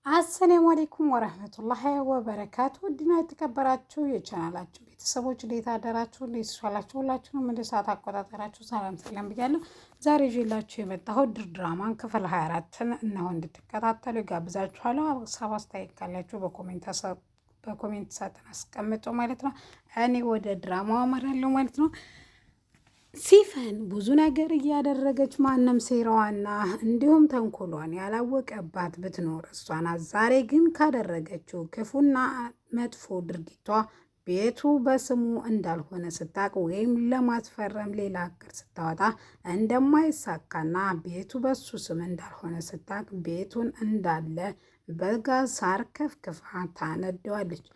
አሰላሙ አለይኩም ወራህመቱላሂ ወበረካቱ። ውድና የተከበራችሁ የቻናላችሁ ቤተሰቦች እንዴት አደራችሁ? እንዴት ዋላችሁ? ሁላችሁንም እንደ ሰዓት አቆጣጠራችሁ ሰላም ብያለሁ። ዛሬ ይዤላችሁ የመጣሁት ድራማን ክፍል 24ን እነሆ እንድትከታተሉ ጋብዛችኋለሁ። ሀሳብ አስተያየት ካላችሁ በኮሜንት ሳጥን አስቀምጡ ማለት ነው። እኔ ወደ ድራማው አመራለሁ ማለት ነው። ሲፈን ብዙ ነገር እያደረገች ማንም ሴራዋና እንዲሁም ተንኮሏን ያላወቀባት ብትኖር እሷ ናት። ዛሬ ግን ካደረገችው ክፉና መጥፎ ድርጊቷ ቤቱ በስሙ እንዳልሆነ ስታቅ ወይም ለማስፈረም ሌላ እቅድ ስታወጣ እንደማይሳካና ቤቱ በሱ ስም እንዳልሆነ ስታቅ ቤቱን እንዳለ በጋዝ ሳር ከፍክፋ ታነደዋለች።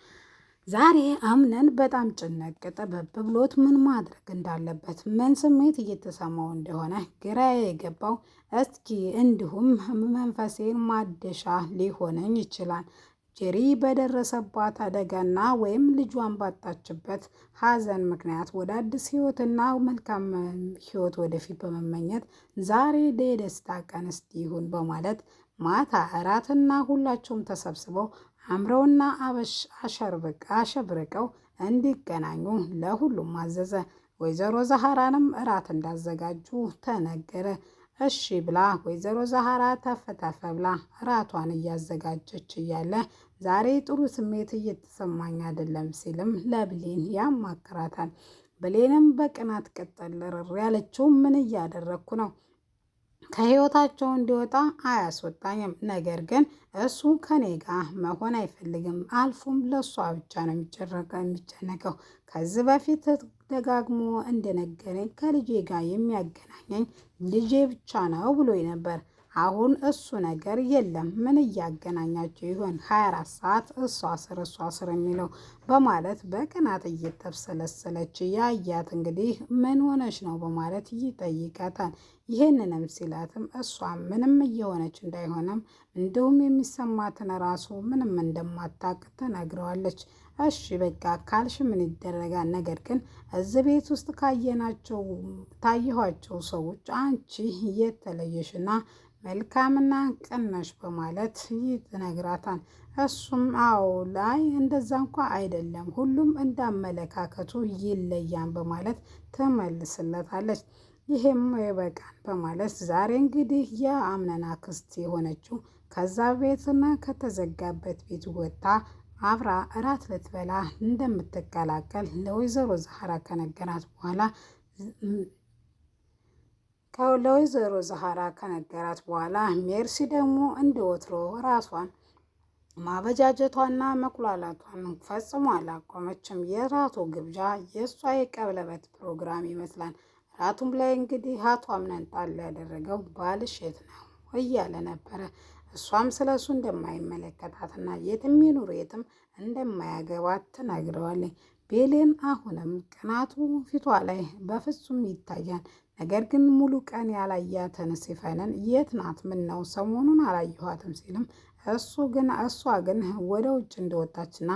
ዛሬ አምነን በጣም ጭነቅ ጥበብ ብሎት ምን ማድረግ እንዳለበት ምን ስሜት እየተሰማው እንደሆነ ግራ የገባው እስኪ እንዲሁም መንፈሴን ማደሻ ሊሆነኝ ይችላል ጄሪ በደረሰባት አደጋና ወይም ልጇን ባጣችበት ሐዘን ምክንያት ወደ አዲስ ህይወትና መልካም ህይወት ወደፊት በመመኘት ዛሬ የደስታ ቀን እስቲ ይሁን በማለት ማታ እራትና ሁላቸውም ተሰብስበው አምረውና አሸብርቀው እንዲገናኙ ለሁሉም አዘዘ። ወይዘሮ ዛሃራንም እራት እንዳዘጋጁ ተነገረ። እሺ ብላ ወይዘሮ ዛሃራ ተፈተፈ ብላ እራቷን እያዘጋጀች እያለ ዛሬ ጥሩ ስሜት እየተሰማኝ አይደለም ሲልም ለብሌን ያማክራታል። ብሌንም በቅናት ቅጠል ርር ያለችው ምን እያደረግኩ ነው? ከህይወታቸው እንዲወጣ አያስወጣኝም። ነገር ግን እሱ ከኔ ጋር መሆን አይፈልግም። አልፎም ለእሷ ብቻ ነው የሚጨነቀው። ከዚህ በፊት ደጋግሞ እንደነገረኝ ከልጄ ጋር የሚያገናኘኝ ልጄ ብቻ ነው ብሎ ነበር። አሁን እሱ ነገር የለም። ምን እያገናኛቸው ይሆን 24 ሰዓት እሷ ስር የሚለው በማለት በቅናት እየተብሰለሰለች ያያት እንግዲህ ምን ሆነች ነው በማለት ይጠይቃታል። ይህንንም ሲላትም እሷ ምንም እየሆነች እንዳይሆንም እንዲሁም የሚሰማትን ራሱ ምንም እንደማታቅ ትነግረዋለች። እሺ በቃ ካልሽ ምን ይደረጋል? ነገር ግን እዚህ ቤት ውስጥ ታየኋቸው ሰዎች አንቺ የተለየሽና መልካምና ቅነሽ በማለት ይነግራታል። እሱም አዎ ላይ እንደዛ እንኳ አይደለም፣ ሁሉም እንዳመለካከቱ ይለያል በማለት ትመልስለታለች። ይሄም ይበቃል በማለት ዛሬ እንግዲህ የአምነን አክስት የሆነችው ከዛ ቤትና ከተዘጋበት ቤት ወጥታ አብራ እራት ልትበላ እንደምትቀላቀል ለወይዘሮ ዛሃራ ከነገራት በኋላ ሜርሲ ደግሞ እንደ ወትሮ ራሷን ማበጃጀቷና መቁላላቷን ፈጽሞ አላቆመችም። የራቱ ግብዣ የእሷ የቀለበት ፕሮግራም ይመስላል። ራቱም ላይ እንግዲህ አቶ አምነን ጣል ያደረገው ባልሽ የት ነው እያለ ነበረ። እሷም ስለ እሱ እንደማይመለከታትና የትም ይኑር የትም እንደማያገባት ትነግረዋለች። ቤሌን አሁንም ቅናቱ ፊቷ ላይ በፍጹም ይታያል። ነገር ግን ሙሉ ቀን ያላያትን ሲፈንን የት ናት? ምን ነው ሰሞኑን አላየኋትም ሲልም እሷ ግን ወደ ውጭ እንደወጣችና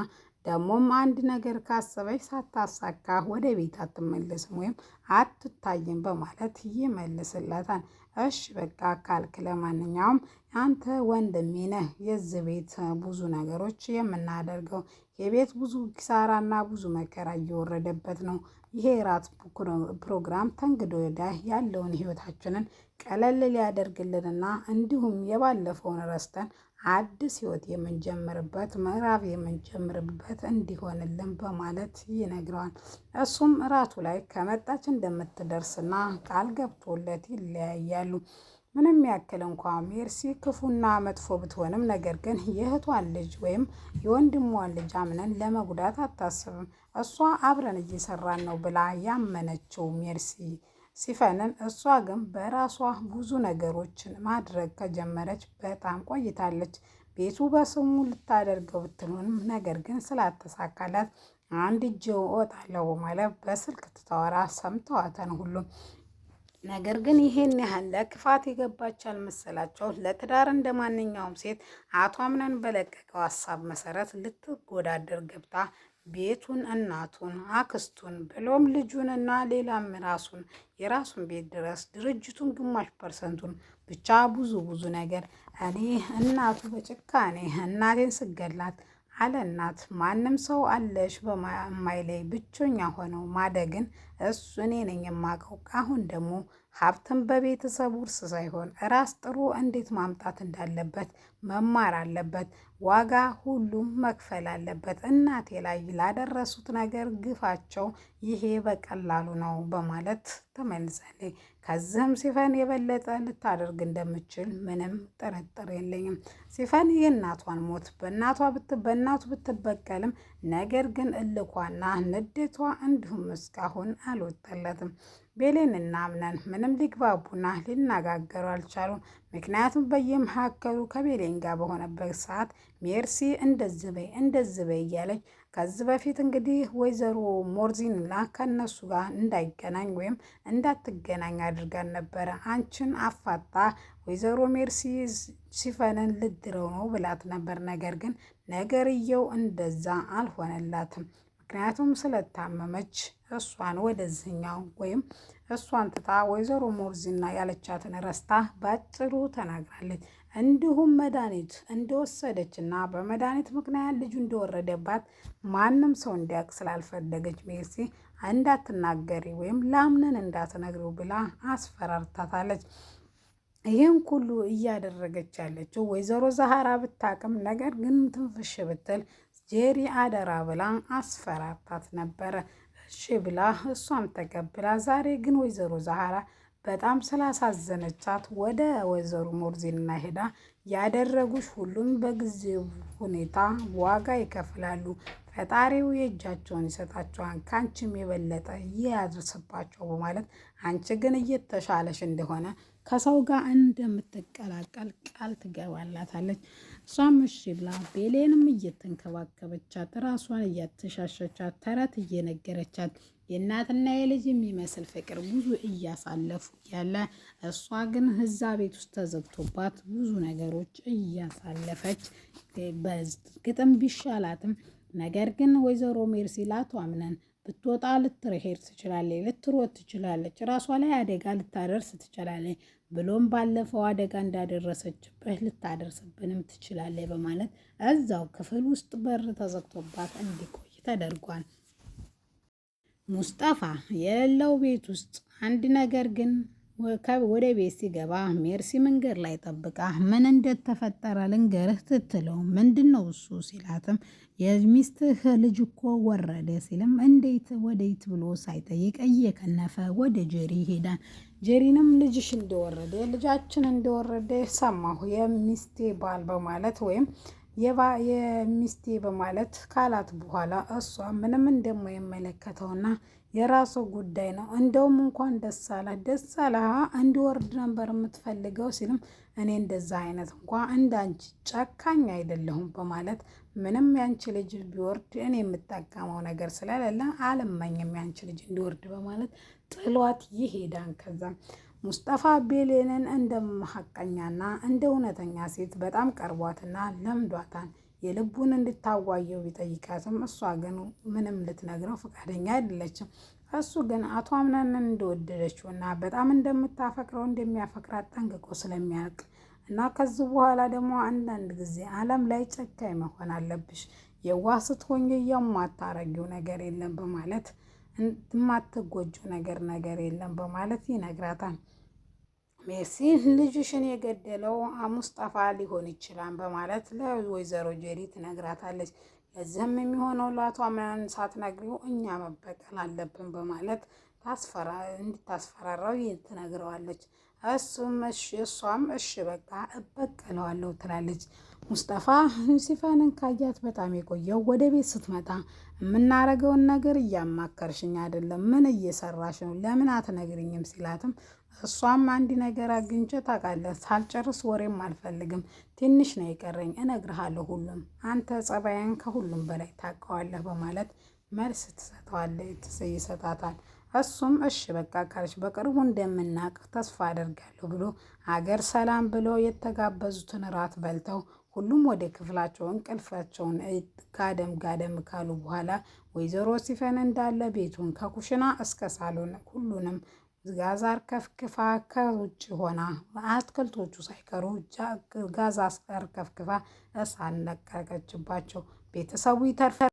ደግሞም አንድ ነገር ካሰበች ሳታሳካ ወደ ቤት አትመለስም ወይም አትታይም በማለት ይመልስላታል። እሺ በቃ ካልክ ለማንኛውም አንተ ወንድሜ ነህ። የዚህ ቤት ብዙ ነገሮች የምናደርገው የቤት ብዙ ኪሳራና ብዙ መከራ እየወረደበት ነው። ይሄ ራት ፕሮግራም ተንግዶ ወዲያ ያለውን ህይወታችንን ቀለል ሊያደርግልንና እንዲሁም የባለፈውን ረስተን አዲስ ህይወት የምንጀምርበት ምዕራፍ የምንጀምርበት እንዲሆንልን በማለት ይነግረዋል። እሱም እራቱ ላይ ከመጣች እንደምትደርስና ቃል ገብቶለት ይለያያሉ። ምንም ያክል እንኳ ሜርሲ ክፉና መጥፎ ብትሆንም ነገር ግን የእህቷን ልጅ ወይም የወንድሟን ልጅ አምነን ለመጉዳት አታስብም። እሷ አብረን እየሰራን ነው ብላ ያመነችው ሜርሲ ሲፈንን እሷ ግን በራሷ ብዙ ነገሮችን ማድረግ ከጀመረች በጣም ቆይታለች። ቤቱ በስሙ ልታደርገው ብትሆንም ነገር ግን ስላተሳካላት አንድ እጅ እወጣለሁ ማለት በስልክ ትታወራ ሰምተዋተን ሁሉም። ነገር ግን ይሄን ያህል ለክፋት የገባች አልመሰላቸው። ለትዳር እንደ ማንኛውም ሴት አቶ አምነን በለቀቀው ሀሳብ መሰረት ልትጎዳደር ገብታ ቤቱን፣ እናቱን፣ አክስቱን ብሎም ልጁንና ሌላም የራሱን ቤት ድረስ ድርጅቱን ግማሽ ፐርሰንቱን ብቻ ብዙ ነገር እኔ እናቱ በጭካኔ እናቴን ስገላት አለ እናት ማንም ሰው አለሽ በማይለይ ብቸኛ ሆነው ማደግን እሱ እኔ ነኝ የማውቀው። አሁን ደግሞ ሀብትን በቤተሰብ ውርስ ሳይሆን ራስ ጥሩ እንዴት ማምጣት እንዳለበት መማር አለበት። ዋጋ ሁሉም መክፈል አለበት። እናቴ ላይ ላደረሱት ነገር ግፋቸው ይሄ በቀላሉ ነው በማለት ተመልሳለች። ከዚህም ሲፈን የበለጠ ልታደርግ እንደምችል ምንም ጥርጥር የለኝም። ሲፈን የእናቷን ሞት በእናቱ ብትበቀልም ነገር ግን እልኳና ንዴቷ እንዲሁም እስካሁን አልወጣለትም። ቤሌንና አምነን ምንም ሊግባቡና ሊነጋገሩ አልቻሉም። ምክንያቱም በየመካከሉ ከቤሌን ጋር በሆነበት ሰዓት ሜርሲ እንደዚህ በይ እያለች ከዚህ በፊት እንግዲህ ወይዘሮ ሞርዚንላ ከነሱ ጋር እንዳይገናኝ ወይም እንዳትገናኝ አድርጋን ነበረ። አንቺን አፋጣ ወይዘሮ ሜርሲ ሲፈንን ልድረው ነው ብላት ነበር። ነገር ግን ነገርየው እንደዛ አልሆነላትም። ምክንያቱም ስለታመመች እሷን ወደዚህኛው ወይም እሷን ትታ ወይዘሮ ሞርዚና ያለቻትን ረስታ ባጭሩ ተናግራለች። እንዲሁም መድኃኒት እንደወሰደች እና በመድኃኒት ምክንያት ልጁ እንደወረደባት ማንም ሰው እንዲያውቅ ስላልፈለገች ሜርሲ እንዳትናገሪ ወይም ለአምነን እንዳትነግሪው ብላ አስፈራርታታለች። ይህን ሁሉ እያደረገች ያለችው ወይዘሮ ዛሃራ ብታቅም ነገር ግን ትንፍሽ ብትል ጄሪ አደራ ብላ አስፈራርታት ነበረ። እሺ ብላ እሷም ተቀብላ ዛሬ ግን ወይዘሮ ዛሃራ በጣም ስላሳዘነቻት ወደ ወይዘሮ ሞርዚና ሄዳ ያደረጉሽ ሁሉም በጊዜው ሁኔታ ዋጋ ይከፍላሉ። ፈጣሪው የእጃቸውን ይሰጣቸዋል፣ ከአንቺም የበለጠ ያድርስባቸው በማለት አንቺ ግን እየተሻለሽ እንደሆነ ከሰው ጋር እንደምትቀላቀል ቃል ትገባላታለች። እሷም እሺ ብላ ቤሌንም እየተንከባከበቻት ራሷን እያተሻሸቻት ተረት እየነገረቻት የእናትና የልጅ የሚመስል ፍቅር ብዙ እያሳለፉ ያለ እሷ ግን እዛ ቤት ውስጥ ተዘግቶባት ብዙ ነገሮች እያሳለፈች በግጥም ቢሻላትም ነገር ግን ወይዘሮ ሜርሲ ላቶ አምነን ብትወጣ ልትሄድ ትችላለች፣ ልትሮጥ ትችላለች፣ ራሷ ላይ አደጋ ልታደርስ ትችላለች፣ ብሎም ባለፈው አደጋ እንዳደረሰችበት ልታደርስብንም ትችላለች በማለት እዛው ክፍል ውስጥ በር ተዘግቶባት እንዲቆይ ተደርጓል። ሙስጠፋ የሌለው ቤት ውስጥ አንድ ነገር ግን ወደ ቤት ሲገባ ሜርሲ መንገድ ላይ ጠብቃ ምን እንደተፈጠረ ልንገርህ ትትለው ምንድን ነው እሱ ሲላትም የሚስትህ ልጅ እኮ ወረደ ሲልም እንዴት ወዴት ብሎ ሳይጠይቅ እየከነፈ ወደ ጄሪ ይሄዳል። ጄሪንም ልጅሽ እንደወረደ ልጃችን እንደወረደ ሰማሁ የሚስቴ ባል በማለት ወይም የሚስቴ በማለት ካላት በኋላ እሷ ምንም እንደማይመለከተውና የራሱ ጉዳይ ነው፣ እንደውም እንኳን ደስ አለህ እንዲወርድ ነበር የምትፈልገው ሲልም እኔ እንደዛ አይነት እንኳን እንዳንቺ ጨካኝ አይደለሁም በማለት ምንም ያንቺ ልጅ ቢወርድ እኔ የምጠቀመው ነገር ስለሌለ አልመኝም ያንቺ ልጅ እንዲወርድ በማለት ጥሏት ይሄዳን። ከዛም ሙስጠፋ ቤሌንን እንደ ሐቀኛና እንደ እውነተኛ ሴት በጣም ቀርቧትና ለምዷታል። የልቡን እንድታዋየው ቢጠይቃትም እሷ ግን ምንም ልትነግረው ፈቃደኛ አይደለችም። እሱ ግን አቶ አምናንን እንደወደደችው እና በጣም እንደምታፈቅረው እንደሚያፈቅራት ጠንቅቆ ስለሚያውቅ እና ከዚህ በኋላ ደግሞ አንዳንድ ጊዜ ዓለም ላይ ጨካኝ መሆን አለብሽ፣ የዋህ ስትሆኝ የማታረጊው ነገር የለም በማለት የማትጎጁ ነገር የለም በማለት ይነግራታል። ሜርሲ ልጅሽን የገደለው ሙስጠፋ ሊሆን ይችላል በማለት ለወይዘሮ ጄሪ ትነግራታለች። ለዚህም የሚሆነው ለአቶ አምናን ሳትነግሪው እኛ መበቀል አለብን በማለት እንድታስፈራራው ትነግረዋለች። እሷም እሺ በቃ እበቀለዋለሁ ትላለች። ሙስጠፋ ሲፈንን ካያት በጣም የቆየው ወደ ቤት ስትመጣ የምናረገውን ነገር እያማከርሽኝ አይደለም፣ ምን እየሰራሽ ነው? ለምን አትነግሪኝም? ሲላትም እሷም አንድ ነገር አግኝቼ ታውቃለህ፣ ሳልጨርስ ወሬም አልፈልግም፣ ትንሽ ነው የቀረኝ፣ እነግርሃለሁ ሁሉም፣ አንተ ጸባያን ከሁሉም በላይ ታውቀዋለህ በማለት መልስ ይሰጣታል። እሱም እሺ በቃ ካለች በቅርቡ እንደምናውቅ ተስፋ አደርጋለሁ ብሎ አገር ሰላም ብሎ የተጋበዙትን ራት በልተው ሁሉም ወደ ክፍላቸው እንቅልፋቸውን ጋደም ካሉ በኋላ ወይዘሮ ሲፈን እንዳለ ቤቱን ከኩሽና እስከ ሳሎን ሁሉንም ጋዝ አርከፍክፋ ከውጭ ሆና አትክልቶቹ ሳይቀሩ ጋዝ አርከፍክፋ እሳት ለቀቀችባቸው። ቤተሰቡ ይተርፋል።